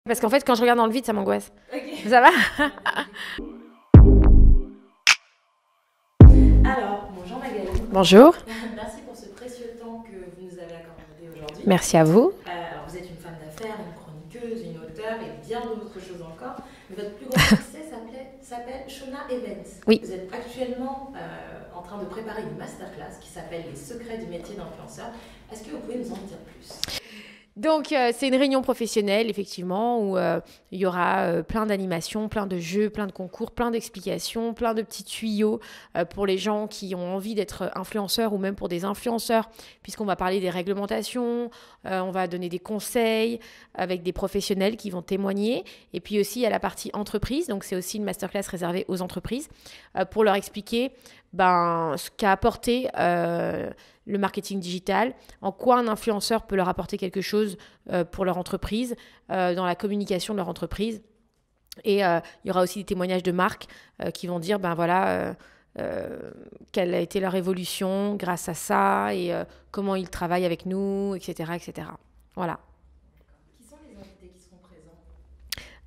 Parce qu'en fait, quand je regarde dans le vide, ça m'angoisse. Ok. Ça va? Alors, bonjour Magali. Bonjour. Merci pour ce précieux temps que vous nous avez accordé aujourd'hui. Merci à vous. Alors, vous êtes une femme d'affaires, une chroniqueuse, une auteure et bien d'autres choses encore. Mais votre plus grand succès s'appelle Shona Events. Oui. Vous êtes actuellement en train de préparer une masterclass qui s'appelle Les secrets du métier d'influenceur. Est-ce que vous pouvez nous en dire plus? Donc, c'est une réunion professionnelle, effectivement, où il y aura plein d'animations, plein de jeux, plein de concours, plein d'explications, plein de petits tuyaux pour les gens qui ont envie d'être influenceurs ou même pour des influenceurs, puisqu'on va parler des réglementations, on va donner des conseils avec des professionnels qui vont témoigner. Et puis aussi, il y a la partie entreprise, donc c'est aussi une masterclass réservée aux entreprises, pour leur expliquer ce qu'a apporté le marketing digital, en quoi un influenceur peut leur apporter quelque chose pour leur entreprise, dans la communication de leur entreprise. Et il y aura aussi des témoignages de marques qui vont dire, quelle a été leur évolution grâce à ça et comment ils travaillent avec nous, etc., etc. Voilà. Qui sont les invités qui seront présents?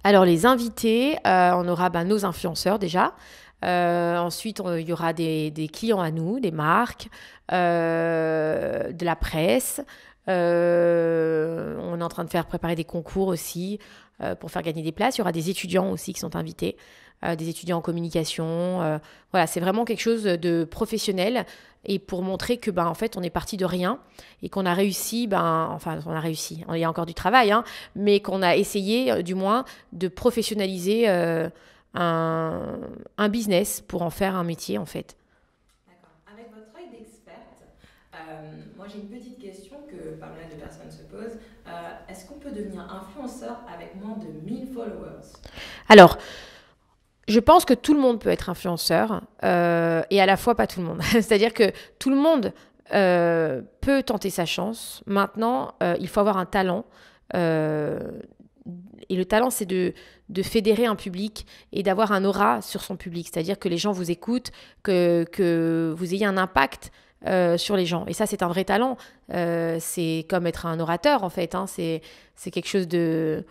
Alors les invités, on aura nos influenceurs déjà. Ensuite, il y aura des clients à nous, des marques, de la presse. On est en train de préparer des concours aussi pour faire gagner des places. Il y aura des étudiants aussi qui sont invités, des étudiants en communication. Voilà, c'est vraiment quelque chose de professionnel et pour montrer que en fait, on est parti de rien et qu'on a réussi, on a réussi. Il y a encore du travail, mais qu'on a essayé du moins de professionnaliser un business pour en faire un métier en fait. D'accord. Avec votre œil d'experte, moi j'ai une petite question que pas mal de personnes se posent. Est-ce qu'on peut devenir influenceur avec moins de 1000 followers? Alors, je pense que tout le monde peut être influenceur et à la fois pas tout le monde. C'est-à-dire que tout le monde peut tenter sa chance. Maintenant, il faut avoir un talent. Et le talent, c'est de fédérer un public et d'avoir un aura sur son public. C'est-à-dire que les gens vous écoutent, que vous ayez un impact sur les gens. Et ça, c'est un vrai talent. C'est comme être un orateur, en fait. C'est quelque chose de...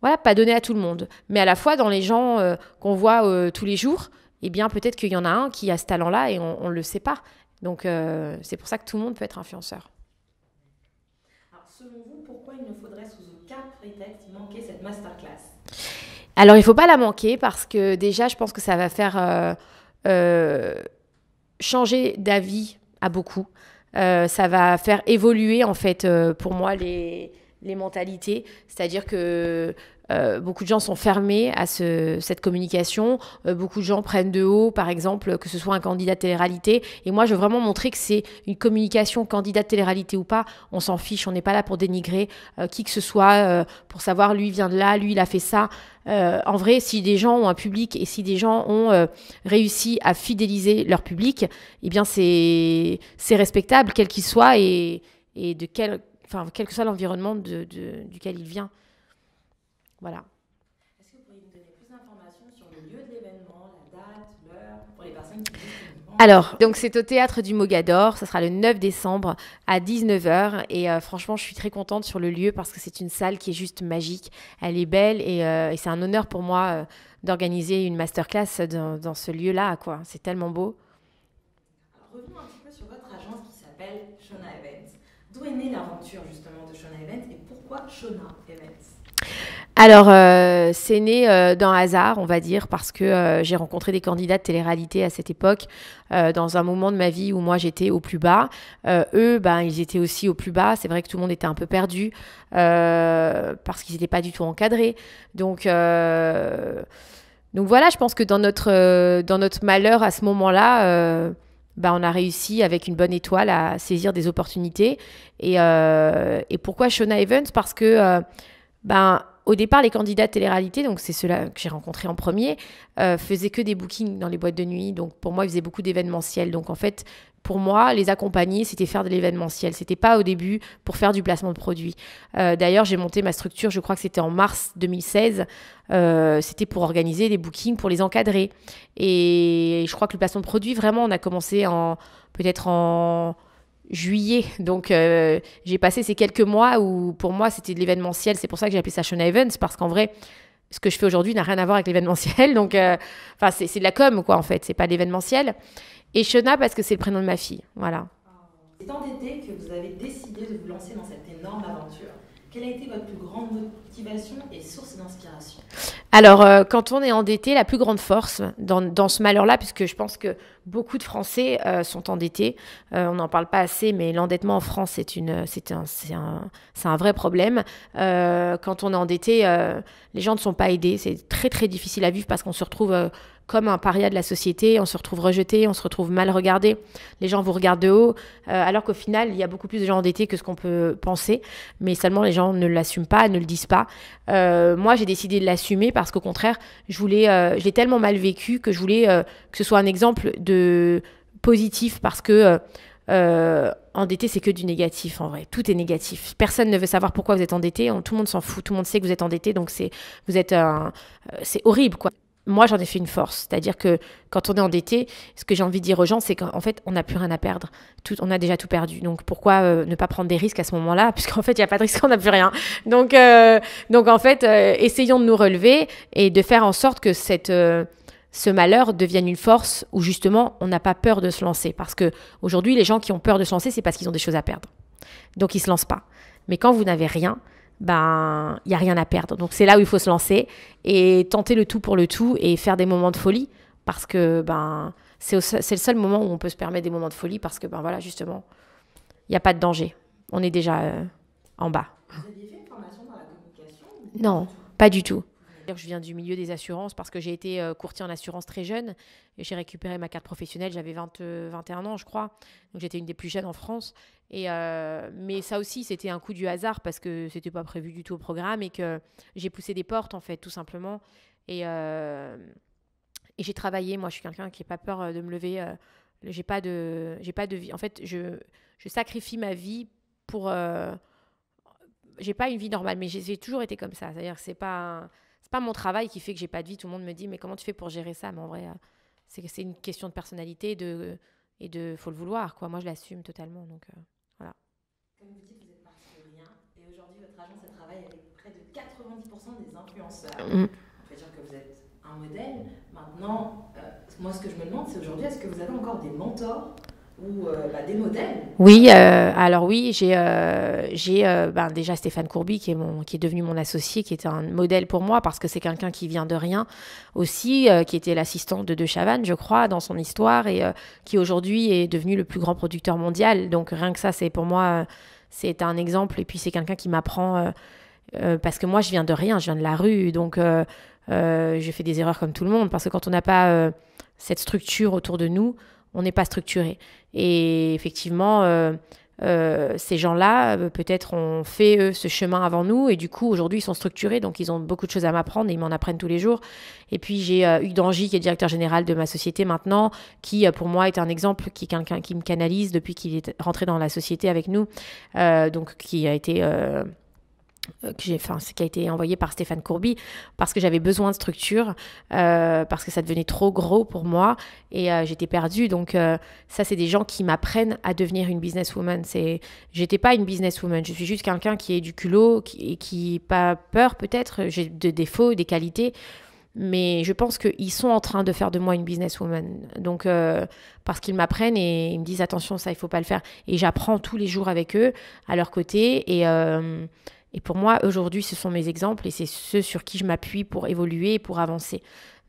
Voilà, pas donné à tout le monde. Mais à la fois, dans les gens qu'on voit tous les jours, eh bien, peut-être qu'il y en a un qui a ce talent-là et on ne le sait pas. Donc, c'est pour ça que tout le monde peut être influenceur. Alors, selon vous, pourquoi il ne faudrait sous aucun prétexte manquer cette masterclass? Alors, il ne faut pas la manquer parce que déjà, je pense que ça va faire changer d'avis à beaucoup. Ça va faire évoluer, en fait, pour moi, les mentalités. C'est-à-dire que beaucoup de gens sont fermés à cette communication. Beaucoup de gens prennent de haut, par exemple, que ce soit un candidat de télé-réalité. Et moi, je veux vraiment montrer que c'est une communication, candidat de télé-réalité ou pas. On s'en fiche, on n'est pas là pour dénigrer qui que ce soit, pour savoir lui vient de là, lui il a fait ça. En vrai, si des gens ont un public et si des gens ont réussi à fidéliser leur public, eh bien c'est respectable, quel qu'il soit et de quel que soit l'environnement duquel il vient. Voilà. Est-ce que vous pourriez nous donner plus d'informations sur le lieu de l'événement, la date, l'heure, pour les personnes qui disent Alors, donc c'est au Théâtre du Mogador, ça sera le 9 décembre à 19h et franchement, je suis très contente sur le lieu parce que c'est une salle qui est juste magique. Elle est belle et c'est un honneur pour moi d'organiser une masterclass dans ce lieu-là, quoi. C'est tellement beau. Alors, revenons un petit peu sur votre agence qui s'appelle Shona Events. D'où est née l'aventure justement de Shona Events et pourquoi Shona Events? Alors, c'est né d'un hasard, on va dire, parce que j'ai rencontré des candidats de télé-réalité à cette époque, dans un moment de ma vie où moi j'étais au plus bas. Eux, ils étaient aussi au plus bas. C'est vrai que tout le monde était un peu perdu parce qu'ils n'étaient pas du tout encadrés. Donc voilà, je pense que dans notre malheur à ce moment-là, on a réussi avec une bonne étoile à saisir des opportunités. Et pourquoi Shona Events? Parce que au départ, les candidats de télé-réalité, donc c'est ceux-là que j'ai rencontrés en premier, faisaient que des bookings dans les boîtes de nuit. Donc pour moi, ils faisaient beaucoup d'événementiels. Donc en fait, pour moi, les accompagner, c'était faire de l'événementiel. C'était pas au début pour faire du placement de produits. D'ailleurs, j'ai monté ma structure, je crois que c'était en mars 2016. C'était pour organiser des bookings, pour les encadrer. Et je crois que le placement de produits, vraiment, on a commencé peut-être en juillet. Donc, j'ai passé ces quelques mois où, pour moi, c'était de l'événementiel. C'est pour ça que j'ai appelé ça Shona Events, parce qu'en vrai, ce que je fais aujourd'hui n'a rien à voir avec l'événementiel. Donc, c'est de la com, quoi, en fait. C'est pas de l'événementiel. Et Shona, parce que c'est le prénom de ma fille. Voilà. C'est en été que vous avez décidé de vous lancer dans cette énorme aventure. Quelle a été votre plus grande motivation et source d'inspiration? Alors, quand on est endetté, la plus grande force dans ce malheur-là, puisque je pense que beaucoup de Français sont endettés, on n'en parle pas assez, mais l'endettement en France, c'est un vrai problème. Quand on est endetté, les gens ne sont pas aidés. C'est très, très difficile à vivre parce qu'on se retrouve comme un paria de la société, on se retrouve rejeté, on se retrouve mal regardé. Les gens vous regardent de haut, alors qu'au final, il y a beaucoup plus de gens endettés que ce qu'on peut penser, mais seulement les gens ne l'assument pas, ne le disent pas. Moi, j'ai décidé de l'assumer parce qu'au contraire, je l'ai tellement mal vécu que je voulais que ce soit un exemple de positif parce que endetté, c'est que du négatif en vrai. Tout est négatif. Personne ne veut savoir pourquoi vous êtes endetté. Tout le monde s'en fout. Tout le monde sait que vous êtes endetté, donc c'est horrible, quoi. Moi, j'en ai fait une force. C'est-à-dire que quand on est endetté, ce que j'ai envie de dire aux gens, c'est qu'en fait, on n'a plus rien à perdre. On a déjà tout perdu. Donc, pourquoi ne pas prendre des risques à ce moment-là? Puisqu'en fait, il n'y a pas de risque, on n'a plus rien. Donc en fait, essayons de nous relever et de faire en sorte que ce malheur devienne une force où justement, on n'a pas peur de se lancer. Parce qu'aujourd'hui, les gens qui ont peur de se lancer, c'est parce qu'ils ont des choses à perdre. Donc, ils ne se lancent pas. Mais quand vous n'avez rien, il n'y a rien à perdre. Donc, c'est là où il faut se lancer et tenter le tout pour le tout et faire des moments de folie parce que c'est le seul moment où on peut se permettre des moments de folie parce que, voilà, justement, il n'y a pas de danger. On est déjà en bas. Vous aviez fait une formation dans la communication? Non, pas du tout. Je viens du milieu des assurances parce que j'ai été courtier en assurance très jeune et j'ai récupéré ma carte professionnelle, j'avais 21 ans je crois, donc j'étais une des plus jeunes en France mais ça aussi c'était un coup du hasard parce que c'était pas prévu du tout au programme et que j'ai poussé des portes en fait tout simplement et j'ai travaillé. Moi je suis quelqu'un qui n'a pas peur de me lever, j'ai pas de vie en fait, je sacrifie ma vie pour j'ai pas une vie normale mais j'ai toujours été comme ça, c'est-à-dire que c'est pas mon travail qui fait que j'ai pas de vie. Tout le monde me dit mais comment tu fais pour gérer ça? Mais en vrai, c'est une question de personnalité faut le vouloir quoi. Moi je l'assume totalement donc voilà. Comme vous dites, vous êtes parti de rien et aujourd'hui votre agence elle travaille avec près de 90% des influenceurs. On peut dire que vous êtes un modèle. Maintenant, moi ce que je me demande c'est aujourd'hui est-ce que vous avez encore des mentors ou des modèles? Oui, alors oui, j'ai déjà Stéphane Courby qui est devenu mon associé, qui est un modèle pour moi parce que c'est quelqu'un qui vient de rien aussi, qui était l'assistant de Chavannes, je crois, dans son histoire et qui aujourd'hui est devenu le plus grand producteur mondial. Donc rien que ça, c'est pour moi, c'est un exemple et puis c'est quelqu'un qui m'apprend parce que moi je viens de rien, je viens de la rue, donc je fais des erreurs comme tout le monde parce que quand on n'a pas cette structure autour de nous, on n'est pas structuré. Et effectivement, ces gens-là, peut-être ont fait, eux, ce chemin avant nous. Et du coup, aujourd'hui, ils sont structurés. Donc, ils ont beaucoup de choses à m'apprendre et ils m'en apprennent tous les jours. Et puis, j'ai Hugues Dangy, qui est directeur général de ma société maintenant, qui, pour moi, est un exemple, qui est quelqu'un qui me canalise depuis qu'il est rentré dans la société avec nous. Donc, qui a été... qui a été envoyé par Stéphane Courby parce que j'avais besoin de structure, parce que ça devenait trop gros pour moi et j'étais perdue. Donc ça, c'est des gens qui m'apprennent à devenir une businesswoman. J'étais pas une businesswoman, je suis juste quelqu'un qui est du culot, qui pas peur peut-être, j'ai des défauts, des qualités, mais je pense qu'ils sont en train de faire de moi une businesswoman. Donc parce qu'ils m'apprennent et ils me disent attention, ça il faut pas le faire. Et j'apprends tous les jours avec eux, à leur côté et pour moi, aujourd'hui, ce sont mes exemples et c'est ceux sur qui je m'appuie pour évoluer et pour avancer.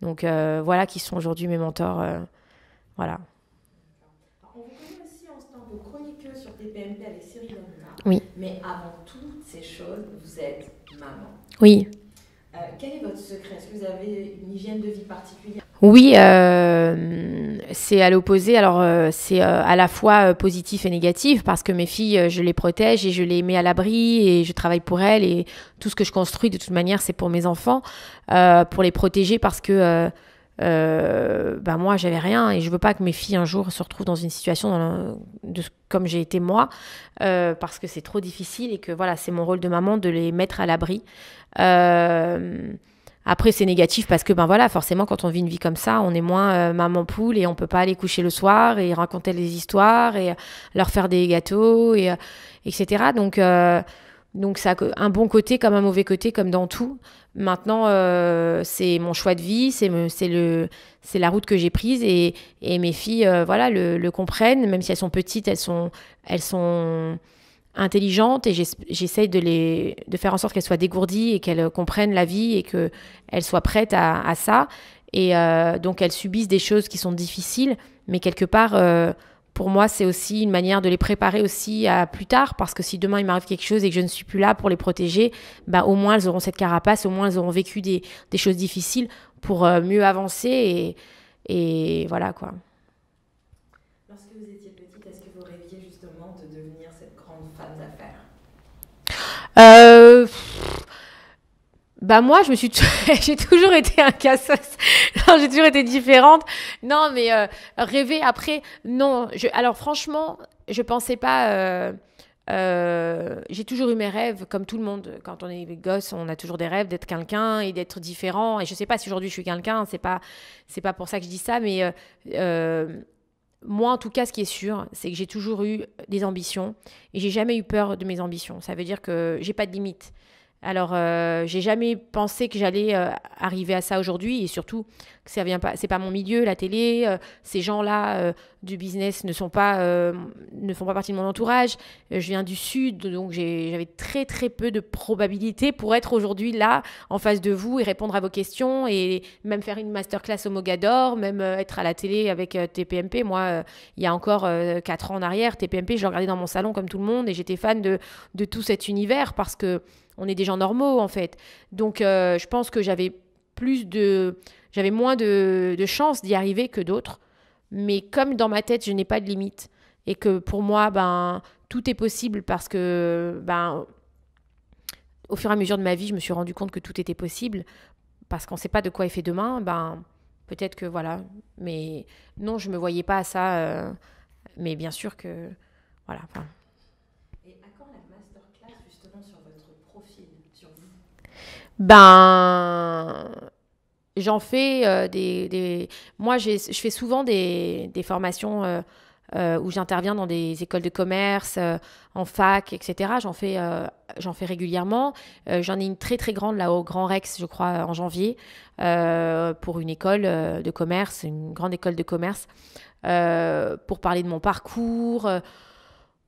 Donc voilà qui sont aujourd'hui mes mentors. Voilà. On vous connaît aussi en tant que chroniqueuse sur TPMP avec Cyril Hanouna. Oui. Mais avant toutes ces choses, vous êtes maman. Oui. Quel est votre secret? Est-ce que vous avez une hygiène de vie particulière? Oui, c'est à l'opposé. Alors, c'est à la fois positif et négatif parce que mes filles, je les protège et je les mets à l'abri et je travaille pour elles et tout ce que je construis, de toute manière, c'est pour mes enfants, pour les protéger parce que moi, j'avais rien et je veux pas que mes filles, un jour, se retrouvent dans une situation comme j'ai été moi parce que c'est trop difficile et que, voilà, c'est mon rôle de maman de les mettre à l'abri. Après, c'est négatif parce que, ben voilà, forcément, quand on vit une vie comme ça, on est moins maman poule et on peut pas aller coucher le soir et raconter des histoires et leur faire des gâteaux, etc. Donc, ça a un bon côté comme un mauvais côté, comme dans tout. Maintenant, c'est mon choix de vie, c'est la route que j'ai prise et mes filles, voilà, le comprennent. Même si elles sont petites, elles sont intelligentes et j'essaye de faire en sorte qu'elles soient dégourdies et qu'elles comprennent la vie et qu'elles soient prêtes à ça. Et donc, elles subissent des choses qui sont difficiles, mais quelque part, pour moi, c'est aussi une manière de les préparer aussi à plus tard, parce que si demain il m'arrive quelque chose et que je ne suis plus là pour les protéger, bah, au moins elles auront cette carapace, au moins elles auront vécu des choses difficiles pour mieux avancer et voilà quoi. Lorsque vous étiez petite, est-ce que vous rêviez justement de devenir cette grande femme d'affaires? Bah moi, j'ai toujours été un cassos. Non, j'ai toujours été différente. Non, mais rêver après, non. Alors franchement, je pensais pas. J'ai toujours eu mes rêves, comme tout le monde. Quand on est gosse, on a toujours des rêves d'être quelqu'un et d'être différent. Et je sais pas si aujourd'hui je suis quelqu'un. C'est pas pour ça que je dis ça, mais moi, en tout cas, ce qui est sûr, c'est que j'ai toujours eu des ambitions et j'ai jamais eu peur de mes ambitions. Ça veut dire que j'ai pas de limite. Alors, j'ai jamais pensé que j'allais arriver à ça aujourd'hui et surtout que ça vient pas, c'est pas mon milieu, la télé, ces gens-là du business ne font pas partie de mon entourage. Je viens du sud, donc j'avais très très peu de probabilités pour être aujourd'hui là en face de vous et répondre à vos questions et même faire une masterclass au Mogador, même être à la télé avec TPMP. Moi, il y a encore 4 ans en arrière, TPMP, je le regardais dans mon salon comme tout le monde et j'étais fan de tout cet univers parce que on est des gens normaux, en fait. Donc, je pense que j'avais moins de chances d'y arriver que d'autres. Mais comme dans ma tête, je n'ai pas de limite. Et que pour moi, ben, tout est possible parce que, ben, au fur et à mesure de ma vie, je me suis rendu compte que tout était possible. Parce qu'on ne sait pas de quoi est fait demain. Ben, peut-être que, voilà. Mais non, je ne me voyais pas à ça. Mais bien sûr que, voilà. Enfin, ben, j'en fais Moi, je fais souvent des formations où j'interviens dans des écoles de commerce, en fac, etc. J'en fais régulièrement. J'en ai une très très grande là au Grand Rex, je crois, en janvier, pour une école de commerce, une grande école de commerce, pour parler de mon parcours.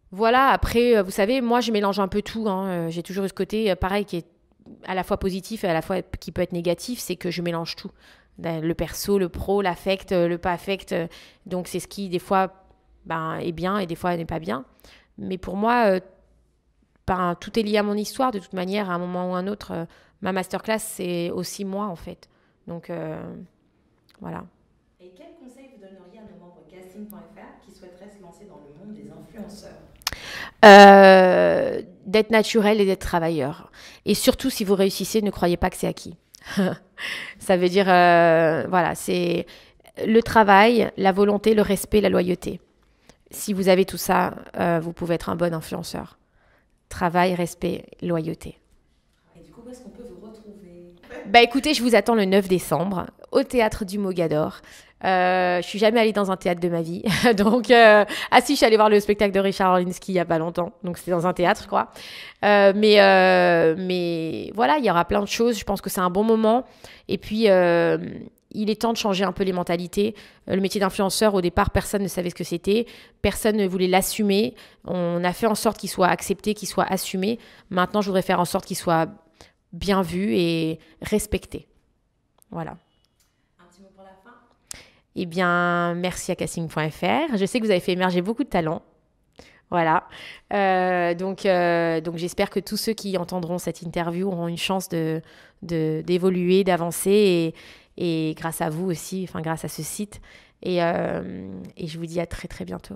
Voilà, après, vous savez, moi, je mélange un peu tout. Hein. J'ai toujours eu ce côté, pareil, qui est à la fois positif et à la fois qui peut être négatif, c'est que je mélange tout. Le perso, le pro, l'affect, le pas affect. Donc, c'est ce qui, des fois, ben, est bien et des fois n'est pas bien. Mais pour moi, ben, tout est lié à mon histoire. De toute manière, à un moment ou à un autre, ma masterclass, c'est aussi moi, en fait. Donc, voilà. Et quel conseil vous donneriez à nos membres casting.fr qui souhaiteraient se lancer dans le monde des influenceurs? D'être naturel et d'être travailleur. Et surtout, si vous réussissez, ne croyez pas que c'est acquis. Ça veut dire, voilà, c'est le travail, la volonté, le respect, la loyauté. Si vous avez tout ça, vous pouvez être un bon influenceur. Travail, respect, loyauté. Et du coup, où est-ce qu'on peut vous retrouver? Bah écoutez, je vous attends le 9 décembre au théâtre du Mogador. Je suis jamais allée dans un théâtre de ma vie. Donc, ah si, je suis allée voir le spectacle de Richard Orlinski il y a pas longtemps. Donc, c'était dans un théâtre, je crois. Mais voilà, il y aura plein de choses. Je pense que c'est un bon moment. Et puis, il est temps de changer un peu les mentalités. Le métier d'influenceur, au départ, personne ne savait ce que c'était. Personne ne voulait l'assumer. On a fait en sorte qu'il soit accepté, qu'il soit assumé. Maintenant, je voudrais faire en sorte qu'il soit bien vu et respecté. Voilà. Eh bien, merci à casting.fr. Je sais que vous avez fait émerger beaucoup de talents. Voilà. Donc, j'espère que tous ceux qui entendront cette interview auront une chance d'évoluer, d'avancer et grâce à vous aussi, enfin grâce à ce site. Et je vous dis à très très bientôt.